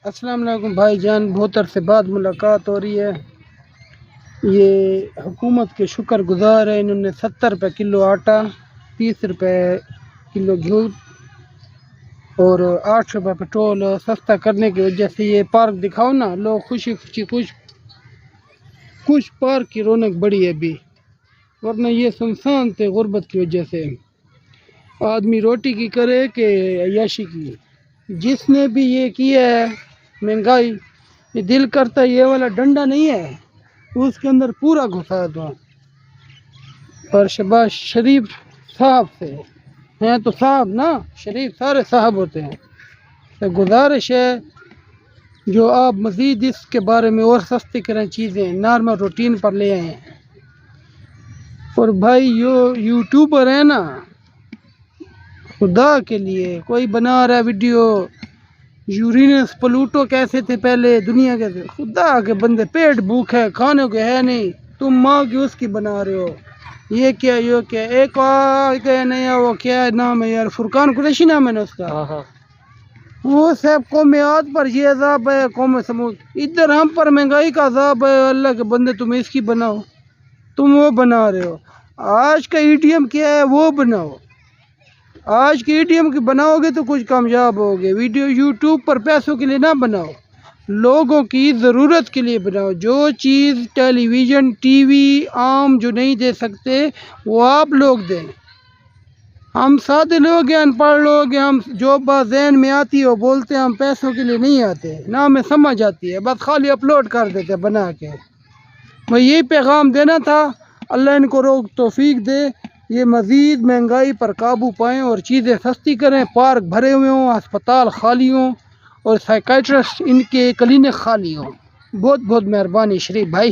السلام علیکم بھائی جان، بہت عرصے بعد ملاقات ہو رہی ہے۔ یہ حکومت کے شکر گزار ہے، انہوں نے 70 روپے کلو آٹا، 30 روپے کلو گھیو اور 8 روپے پیٹرول سستا کرنے کی وجہ سے یہ پارک دکھاؤ نا، لوگ خوشی خوشی کچھ پارک کی رونق بڑھی ہے ابھی، ورنہ یہ سنسان تھے غربت کی وجہ سے۔ آدمی روٹی کی کرے کہ عیاشی کی، جس نے بھی یہ کیا ہے مہنگائی، یہ دل کرتا ہے یہ والا ڈنڈا نہیں ہے اس کے اندر پورا گھسا دو۔ اور شہباز شریف صاحب سے ہیں تو صاحب نا، شریف سارے صاحب ہوتے ہیں، تو گزارش ہے جو آپ مزید اس کے بارے میں اور سستی کریں چیزیں، نارمل روٹین پر لے آئیں۔ اور بھائی یوٹیوبر ہے نا، خدا کے لیے کوئی بنا رہا ہے ویڈیو، یورینس پلوٹو کیسے تھے پہلے دنیا کے تھے، خدا کے بندے پیٹ بھوک ہے، کھانے کو ہے نہیں، تم ماں کی اس کی بنا رہے ہو، یہ کیا ایک نیا وہ کیا نام ہے یار، فرقان قریشی نام ہے نا اس کا، وہ سب قومیات پر یہ عذاب ہے، قوم سمود ادھر ہم پر مہنگائی کا عذاب ہے، اللہ کے بندے تم اس کی بناؤ، تم وہ بنا رہے ہو، آج کا ایڈیم کیا ہے وہ بناؤ، آج کے ایڈیم کی بناؤ گے تو کچھ کامیاب ہوگے، ویڈیو یوٹیوب پر پیسوں کے لیے نہ بناؤ، لوگوں کی ضرورت کے لیے بناؤ، جو چیز ٹیلی ویژن ٹی وی عام جو نہیں دے سکتے وہ آپ لوگ دیں، ہم سادے لوگ ہیں، ان پڑھ لوگ ہیں، ہم جو بات ذہن میں آتی ہے وہ بولتے ہیں، ہم پیسوں کے لیے نہیں آتے، نہ ہمیں سمجھ آتی ہے، بس خالی اپلوڈ کر دیتے بنا کے۔ میں یہی پیغام دینا تھا، اللہ ان کو روک توفیق دے، یہ مزید مہنگائی پر قابو پائیں اور چیزیں سستی کریں، پارک بھرے ہوئے ہوں، ہسپتال خالی ہوں اور سائیکیٹرسٹ ان کے کلینک خالی ہوں۔ بہت بہت مہربانی شریف بھائی۔